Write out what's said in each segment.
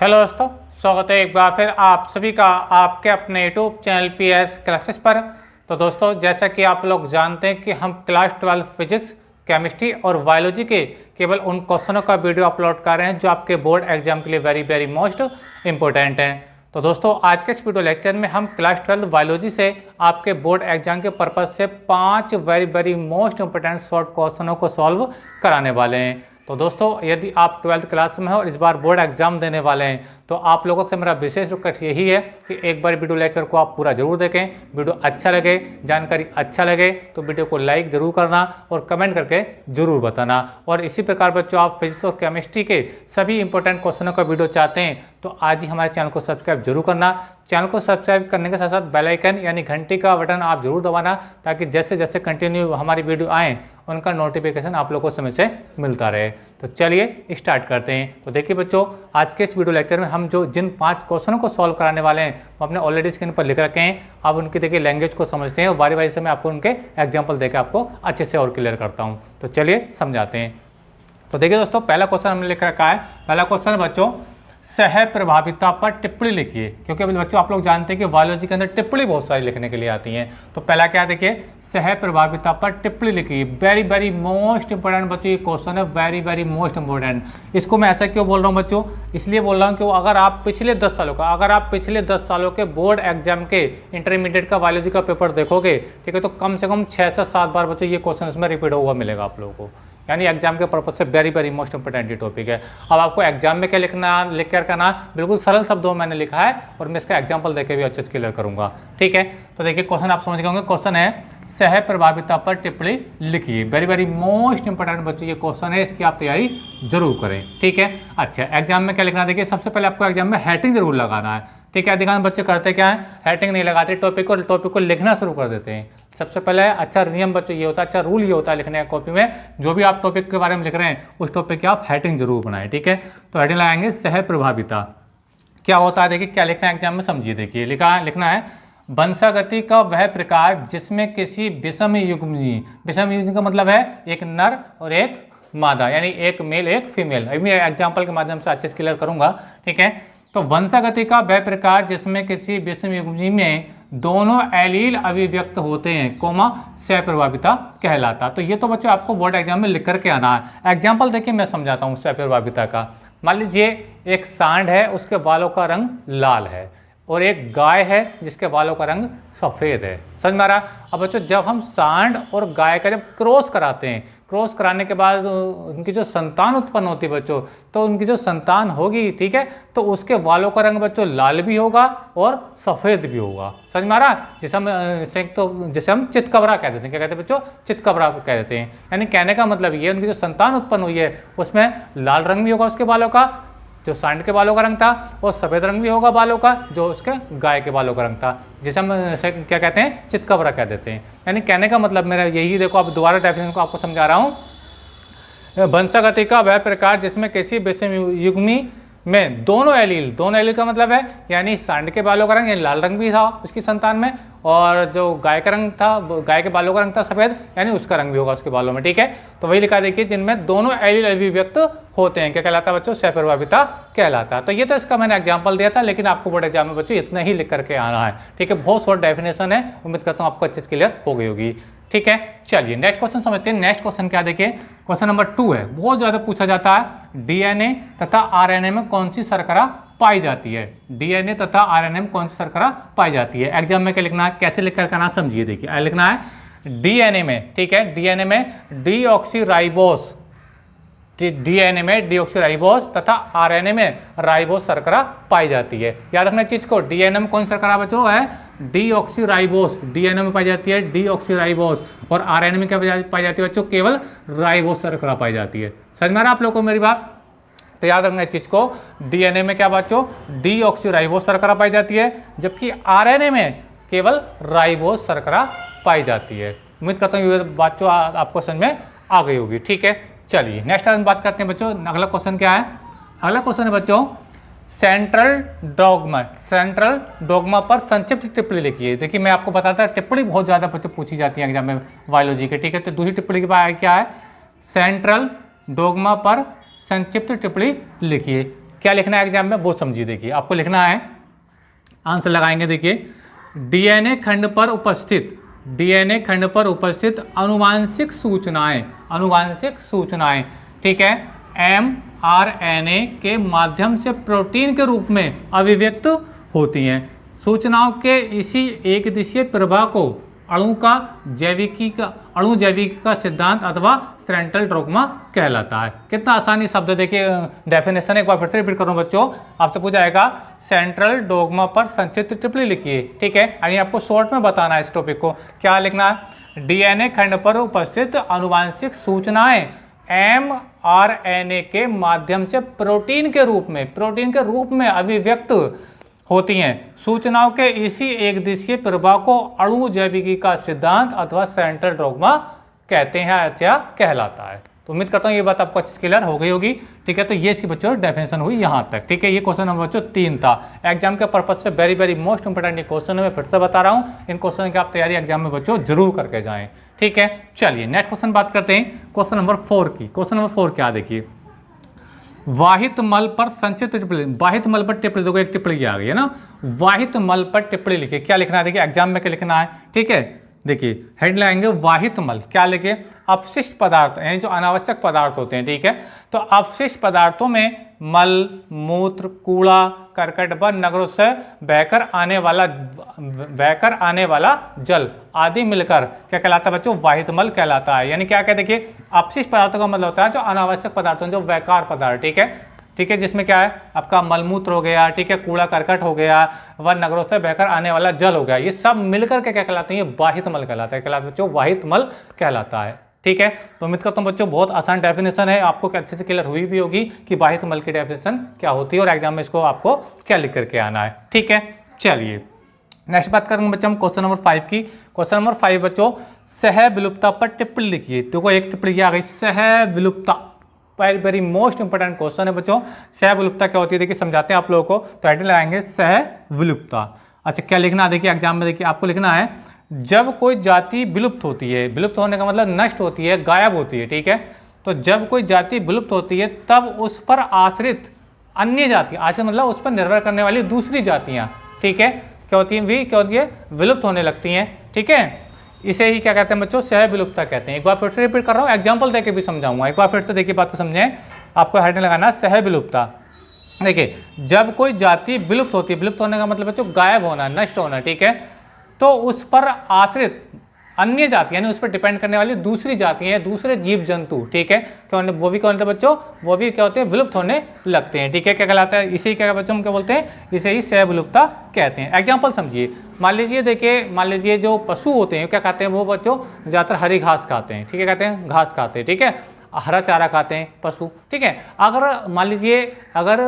Hello दोस्तों, स्वागत है एक बार फिर आप सभी का आपके अपने यूट्यूब चैनल PS क्लासेस पर। तो दोस्तों, जैसा कि आप लोग जानते हैं कि हम क्लास 12 फिजिक्स, केमिस्ट्री और बायोलॉजी के केवल उन क्वेश्चनों का वीडियो अपलोड कर रहे हैं जो आपके बोर्ड एग्जाम के लिए वेरी मोस्ट इंपॉर्टेंट हैं। तो दोस्तों, आज के इस वीडियो लेक्चर में हम क्लास 12 बायोलॉजी से आपके बोर्ड एग्जाम के पर्पज से 5 वेरी मोस्ट इंपॉर्टेंट शॉर्ट क्वेश्चनों को सॉल्व कराने वाले हैं। तो दोस्तों, यदि आप 12th क्लास में हो और इस बार बोर्ड एग्जाम देने वाले हैं तो आप लोगों से मेरा विशेष रिक्वेस्ट यही है कि एक बार वीडियो लेक्चर को आप पूरा जरूर देखें। वीडियो अच्छा लगे, जानकारी अच्छा लगे तो वीडियो को लाइक जरूर करना और कमेंट करके जरूर बताना। और इसी प्रकार बच्चों, आप फिजिक्स और केमिस्ट्री के सभी इंपॉर्टेंट क्वेश्चनों का वीडियो चाहते हैं तो आज ही हमारे चैनल को सब्सक्राइब जरूर करना। चैनल को सब्सक्राइब करने के साथ साथ बेल आइकन यानी घंटी का बटन आप जरूर दबाना, ताकि जैसे जैसे कंटिन्यू हमारी वीडियो आए उनका नोटिफिकेशन आप लोगों को समय से मिलता रहे। तो चलिए स्टार्ट करते हैं। तो देखिए बच्चों, आज के इस वीडियो लेक्चर में हम जिन 5 क्वेश्चनों को सॉल्व कराने वाले हैं वो अपने ऑलरेडी स्क्रीन पर लिख रखे हैं। आप उनकी देखिए लैंग्वेज को समझते हैं और बारी बारी से मैं आपको उनके एग्जाम्पल देकर आपको अच्छे से और क्लियर करता हूँ। तो चलिए समझाते हैं। तो देखिए दोस्तों, पहला क्वेश्चन हमने लिख रखा है। पहला क्वेश्चन है बच्चों, सह प्रभाविता पर टिप्पणी लिखिए। क्योंकि अभी बच्चों आप लोग जानते हैं कि बायोलॉजी के अंदर टिप्पणी बहुत सारी लिखने के लिए आती हैं। तो पहला क्या देखिए, सह प्रभाविता पर टिप्पणी लिखिए। वेरी मोस्ट इंपॉर्टेंट बच्चों ये क्वेश्चन है, वेरी मोस्ट इंपॉर्टेंट। इसको मैं ऐसा क्यों बोल रहा हूँ बच्चों, इसलिए बोल रहा हूँ कि अगर आप पिछले 10 सालों के बोर्ड एग्जाम के इंटरमीडिएट का बायोलॉजी का पेपर देखोगे, ठीक है, तो कम से कम 6 से 7 बार बच्चों ये क्वेश्चन इसमें रिपीट हुआ मिलेगा आप लोगों को। यानी एग्जाम के पर्पज से वेरी मोस्ट इंपॉर्टेंट ये टॉपिक है। अब आपको एग्जाम में क्या लिख कर करना, बिल्कुल सरल शब्दों में मैंने लिखा है और मैं इसका एग्जाम्पल देके भी अच्छे से क्लियर करूंगा। ठीक है, तो देखिए क्वेश्चन आप समझ गए होंगे। क्वेश्चन है सह प्रभाविता पर टिप्पणी लिखिए। वेरी मोस्ट इंपॉर्टेंट बच्चों ये क्वेश्चन है, इसकी आप तैयारी जरूर करें। ठीक है, अच्छा एग्जाम में क्या लिखना, देखिए सबसे पहले आपको एग्जाम में हेडिंग जरूर लगाना है। ठीक है, अधिकांश बच्चे करते क्या है, हेडिंग नहीं लगाते, टॉपिक को लिखना शुरू कर देते हैं। सबसे पहले अच्छा नियम बच्चों ये होता है, अच्छा रूल ये होता है लिखने का कॉपी में, जो भी आप टॉपिक के बारे में लिख रहे हैं उस टॉपिक की आप हेडिंग जरूर बनाएं। ठीक है, तो हेडिंग लगाएंगे सह प्रभाविता। क्या होता है देखिए, क्या लिखना है एग्जाम में समझिए। देखिए लिखना है वंशागति का वह प्रकार जिसमें किसी विषम युग्मी का मतलब है एक नर और एक मादा, यानी एक मेल एक फीमेल। अभी मैं एग्जाम्पल के माध्यम से अच्छे से क्लियर करूंगा। ठीक है, तो वंशागति का वह प्रकार जिसमें किसी विषम युग्मी में दोनों एलील अभिव्यक्त होते हैं, कोमा सह प्रभाविता कहलाता। तो ये तो बच्चों आपको बोर्ड एग्जाम में लिख करके आना है। एग्जाम्पल देखिए मैं समझाता हूँ सह प्रभाविता का। मान लीजिए एक सांड है, उसके बालों का रंग लाल है, और एक गाय है जिसके बालों का रंग सफ़ेद है। समझ में आ रहा। अब बच्चों जब हम सांड और गाय का जब क्रॉस कराते हैं, क्रॉस कराने के बाद उनकी जो संतान उत्पन्न होती है बच्चों, तो उनकी जो संतान होगी, ठीक है, तो उसके बालों का रंग बच्चों लाल भी होगा और सफ़ेद भी होगा। समझ में आ रहा। जैसे हम चितकबरा कह देते हैं। क्या कहते हैं बच्चों, चितकबरा कह देते हैं। यानी कहने का मतलब ये, उनकी जो संतान उत्पन्न हुई है उसमें लाल रंग भी होगा उसके बालों का जो सांड के बालों का रंग था, और सफ़ेद रंग भी होगा बालों का जो उसके गाय के बालों का रंग था, जिसे हम क्या कहते हैं, चितकबरा कह देते हैं। यानी कहने का मतलब मेरा यही, देखो अब दोबारा डेफिनेशन को आपको समझा रहा हूँ। वंशागति का वह प्रकार जिसमें किसी विषम युग्मी में दोनों एलील का मतलब है, यानी सांड के बालों का रंग यानी लाल रंग भी था उसकी संतान में, और जो गाय का रंग था, गाय के बालों का रंग था सफ़ेद, यानी उसका रंग भी होगा उसके बालों में। ठीक है, तो वही लिखा देखिए जिनमें दोनों एलील अभिव्यक्त होते हैं, क्या कहलाता है बच्चों, सह प्रभाविता कहलाता। तो ये तो इसका मैंने एग्जाम्पल दिया था, लेकिन आपको बोर्ड एग्जाम में बच्चों इतना ही लिख करके आना है। ठीक है, बहुत शॉर्ट डेफिनेशन है, उम्मीद करता हूँ आपको अच्छे से क्लियर हो गई होगी। ठीक है, चलिए नेक्स्ट क्वेश्चन समझते हैं। नेक्स्ट क्वेश्चन क्या देखिए, क्वेश्चन नंबर 2 है। बहुत ज्यादा पूछा जाता है, डीएनए तथा आरएनए में कौन सी शर्करा पाई जाती है। डीएनए तथा आरएनए में कौन सी शर्करा पाई जाती है। एग्जाम में क्या लिखना है, कैसे लिख कर करना समझिए। देखिए लिखना है डीएनए में, ठीक है, डीएनए में डीऑक्सीराइबोस तथा आरएनए में राइबोस शर्करा पाई जाती है। याद रखना चीज को, डीएनए में कौन सी शर्करा बच्चों है, डीऑक्सीराइबोस, डीएनए में पाई जाती है डीऑक्सीराइबोस, और आरएनए में क्या पाई जाती है बच्चों, केवल राइबोस शर्करा पाई जाती है। समझ में आ रहा आप लोगों को मेरी बात। तो याद रखना चीज को, डीएनए में क्या बच्चों, डीऑक्सीराइबोस शर्करा पाई जाती है, जबकि आरएनए में केवल राइबोस शर्करा पाई जाती है। उम्मीद करता हूँ ये बच्चों आपको समझ में आ गई होगी। ठीक है, चलिए नेक्स्ट हम बात करते हैं बच्चों। अगला क्वेश्चन क्या है, अगला क्वेश्चन है बच्चों सेंट्रल डॉगमा पर संक्षिप्त टिप्पणी लिखिए। देखिए मैं आपको बताता टिप्पणी बहुत ज़्यादा बच्चों पूछी जाती है एग्जाम में बायोलॉजी के। ठीक है, तो दूसरी टिप्पणी के बाद क्या है, सेंट्रल डॉगमा पर संक्षिप्त टिप्पणी लिखिए। क्या लिखना है एग्जाम में वो समझिए। देखिए आपको लिखना है, आंसर लगाएंगे। देखिए डीएनए खंड पर उपस्थित, डीएनए खंड पर उपस्थित आनुवांशिक सूचनाएं, आनुवांशिक सूचनाएं, ठीक है, mRNA के माध्यम से प्रोटीन के रूप में अभिव्यक्त होती हैं। सूचनाओं के इसी एक दिशीय प्रवाह को अणु जैविकी का सिद्धांत अथवा सेंट्रल डोग्मा कहलाता है। कितना आसानी शब्द है। देखिए डेफिनेशन एक बार फिर से रिपीट करूं बच्चों, आपसे पूछा जाएगा सेंट्रल डोग्मा पर संक्षिप्त टिप्पणी लिखिए, ठीक है। यानी आपको शॉर्ट में बताना है इस टॉपिक को। क्या लिखना है, डीएनए खंड पर उपस्थित आनुवांशिक सूचनाएं mRNA के माध्यम से प्रोटीन के रूप में अभिव्यक्त होती हैं। सूचनाओं के इसी एक दिशीय प्रवाह को अणु जैविकी का सिद्धांत अथवा सेंट्रल डोग्मा कहते हैं या कहलाता है। तो उम्मीद करता हूँ ये बात आपको अच्छे से क्लियर हो गई होगी, ठीक है। तो ये इसकी बच्चों डेफिनेशन हुई यहाँ तक, ठीक है। ये क्वेश्चन नंबर बच्चों 3 था। एग्जाम के पर्पज से वेरी मोस्ट इंपोर्टेंट ये क्वेश्चन मैं फिर से बता रहा हूँ। इन क्वेश्चन की आप तैयारी एग्जाम में बच्चों जरूर करके जाएं, ठीक है। चलिए नेक्स्ट क्वेश्चन बात करते हैं, क्वेश्चन नंबर 4 की। क्वेश्चन नंबर 4 क्या, देखिए वाहित मल पर संक्षिप्त टिप्पणी। वाहित मल पर टिप्पणी, देखो एक टिप्पणी आ गई है ना, वाहित मल पर टिप्पणी लिखिए। क्या लिखना है, देखिए एग्जाम में क्या लिखना है, ठीक है। देखिए हेड लगाएंगे वाहित मल, क्या लिखे, अपशिष्ट पदार्थ, यानी जो अनावश्यक पदार्थ होते हैं, ठीक है। तो अपशिष्ट पदार्थों में मल, मूत्र, कूड़ा, करकट व नगरों से बहकर आने वाला जल आदि मिलकर क्या कहलाता है बच्चों, वाहित मल कहलाता है। यानी क्या कहते, देखिए अपशिष्ट पदार्थों का मतलब होता है जो अनावश्यक पदार्थ जो बेकार पदार्थ, ठीक है, ठीक है, जिसमें क्या है आपका मलमूत्र हो गया, ठीक है, कूड़ा करकट हो गया, व नगरों से बहकर आने वाला जल हो गया, ये सब मिलकर के क्या कहलाते हैं, ये वाहित मल कहलाता है। कहलाता है बच्चों वाहित मल कहलाता है, ठीक है। तो उम्मीद करता हूँ बच्चों बहुत आसान डेफिनेशन है, आपको अच्छे से क्लियर हुई भी होगी कि वाहित मल की डेफिनेशन क्या होती है और एग्जाम में इसको आपको क्या लिख करके आना है, ठीक है। चलिए नेक्स्ट बात करेंगे बच्चों हम क्वेश्चन नंबर 5 की। क्वेश्चन नंबर 5 बच्चों सह विलुप्तता पर टिप्पणी लिखिए। देखो एक टिप्पणी आ गई, सह विलुप्तता, वेरी मोस्ट इंपोर्टेंट क्वेश्चन है बच्चों। सह विलुप्तता क्या होती है, देखिए समझाते हैं आप लोगों को। तो हेडिंग लगाएंगे सह विलुप्तता। अच्छा क्या लिखना है, देखिए एग्जाम में देखिए आपको लिखना है जब कोई जाति विलुप्त होती है, विलुप्त होने का मतलब नष्ट होती है, गायब होती है, ठीक है। तो जब कोई जाति विलुप्त होती है तब उस पर आश्रित अन्य जाति, आश्रित मतलब उस पर निर्भर करने वाली दूसरी जातियां, ठीक है, क्या होती हैं, क्या होती है, विलुप्त होने लगती हैं, ठीक है। इसे ही क्या कहते हैं बच्चों, सह विलुप्तता कहते हैं। एक बार फिर से रिपीट कर रहा हूँ, एग्जाम्पल देके भी समझाऊंगा। एक बार फिर से देखिए बात को समझें, आपको हेडिंग लगाना सह विलुप्तता। देखिए जब कोई जाति विलुप्त होती है, विलुप्त होने का मतलब बच्चों गायब होना, नष्ट होना, ठीक है, तो उस पर आश्रित अन्य जाति यानी उस पर डिपेंड करने वाली दूसरी जातियां, दूसरे जीव जंतु, ठीक है, क्या वो भी क्या होते हैं बच्चों, वो भी क्या होते हैं, विलुप्त होने लगते हैं, ठीक है। क्या कहलाता है, इसे क्या बच्चों हम क्या बोलते हैं, इसे ही सह विलुप्तता कहते हैं। एग्जाम्पल समझिए, मान लीजिए देखिए, मान लीजिए जो पशु होते हैं क्या खाते हैं, वो बच्चों ज़्यादातर हरी घास खाते हैं, ठीक है, कहते हैं घास खाते हैं, ठीक है, हरा चारा खाते हैं पशु, ठीक है। अगर मान लीजिए अगर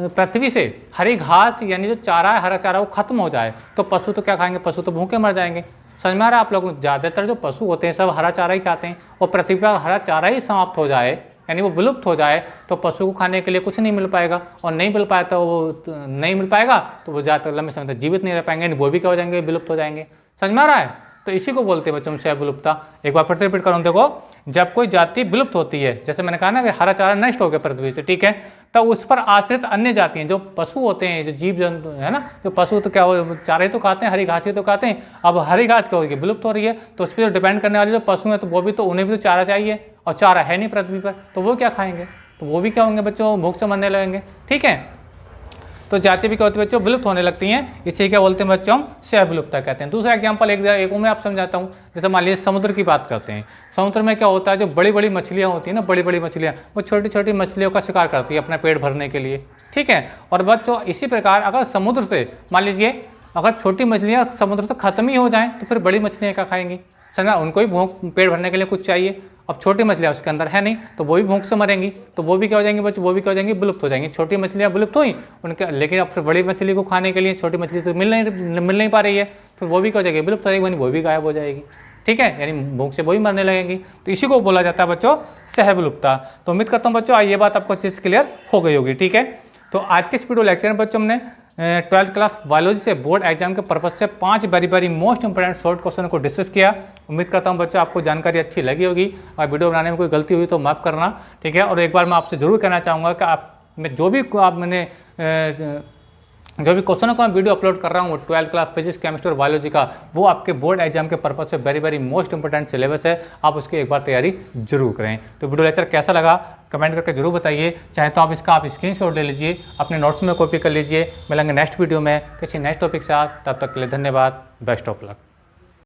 पृथ्वी से हरी घास यानी जो चारा है, हरा चारा वो खत्म हो जाए तो पशु तो क्या खाएंगे, पशु तो भूखे मर जाएंगे। समझ में आ रहा है आप लोग, ज़्यादातर जो पशु होते हैं सब हरा चारा ही खाते हैं, और पृथ्वी पर हरा चारा ही समाप्त हो जाए यानी वो विलुप्त हो जाए तो पशु को खाने के लिए कुछ नहीं मिल पाएगा, और नहीं मिल पाया तो वो नहीं मिल पाएगा तो वो ज़्यादातर लंबे समय तक जीवित नहीं रह पाएंगे, वो भी क्या हो जाएंगे, विलुप्त हो जाएंगे। समझ में आ रहा है, तो इसी को बोलते हैं बच्चों सह विलुप्तता। एक बार फिर से रिपीट करूँ, देखो जब कोई जाति विलुप्त होती है, जैसे मैंने कहा ना कि हरा चारा नष्ट हो गया पृथ्वी से, ठीक है, तो उस पर आश्रित अन्य जातियां जो पशु होते हैं, जो जीव जंतु है ना, जो पशु तो क्या हो चारा ही तो खाते हैं, हरी घास ही तो खाते हैं। अब हरी घास क्या होगी, विलुप्त हो रही है, तो उस पर डिपेंड करने वाले जो पशु हैं तो वो भी तो, उन्हें भी तो चारा चाहिए, और चारा है नहीं पृथ्वी पर, तो वो क्या खाएंगे, तो वो भी क्या होंगे बच्चों, भूख से मरने लगेंगे, ठीक है। तो जाति भी क्या होती है बच्चों, विलुप्त होने लगती हैं, इसे क्या बोलते हैं बच्चों, हम सह विलुप्तता कहते हैं। दूसरा एग्जांपल एक मैं आप समझाता हूँ, जैसे मान लीजिए समुद्र की बात करते हैं। समुद्र में क्या होता है, जो बड़ी बड़ी मछलियाँ होती हैं ना, बड़ी बड़ी मछलियाँ, वो छोटी छोटी मछलियों का शिकार करती है अपना पेट भरने के लिए, ठीक है। और बच्चों इसी प्रकार अगर समुद्र से मान लीजिए अगर छोटी मछलियाँ समुद्र से खत्म ही हो जाएँ तो फिर बड़ी मछलियाँ क्या खाएंगी, समझा, उनको भी भूख पेट भरने के लिए कुछ चाहिए। अब छोटी मछलियाँ उसके अंदर है नहीं तो वो भी भूख से मरेंगी, तो वो भी क्या हो जाएंगी बच्चों, वो भी क्या हो जाएंगी, विलुप्त हो जाएंगी। छोटी मछलियाँ विलुप्त हुई उनके, लेकिन अब फिर बड़ी मछली को खाने के लिए छोटी मछली तो मिल नहीं पा रही है, तो वो भी क्या हो जाएगी, विलुप्त हो जाएगी, वो भी गायब हो जाएगी, ठीक है, यानी भूख से वो भी मरने लगेंगी। तो इसी को बोला जाता है बच्चों सह विलुप्तता। तो उम्मीद करता हूँ बच्चों ये बात आपको अच्छे से क्लियर हो गई होगी, ठीक है। तो आज के इस वीडियो लेक्चर में बच्चों हमने 12th क्लास बायोलॉजी से बोर्ड एग्जाम के पर्पज से 5 very most important short question को डिस्कस किया। उम्मीद करता हूं बच्चों आपको जानकारी अच्छी लगी होगी, और वीडियो बनाने में कोई गलती हुई तो माफ़ करना, ठीक है। और एक बार मैं आपसे जरूर कहना चाहूँगा कि आप मैं जो भी क्वेश्चनों का मैं वीडियो अपलोड कर रहा हूँ वो 12th क्लास फिजिक्स केमिस्ट्री और बायोलॉजी का, वो आपके बोर्ड एग्जाम के पर्पज से वेरी मोस्ट इंपॉर्टेंट सिलेबस है। आप उसकी एक बार तैयारी जरूर करें। तो वीडियो लेक्चर कैसा लगा कमेंट करके जरूर बताइए। चाहे तो आप स्क्रीनशॉट ले लीजिए, अपने नोट्स में कॉपी कर लीजिए। मिलेंगे नेक्स्ट वीडियो में किसी नेक्स्ट टॉपिक के साथ। तब तक के लिए धन्यवाद। Best of luck.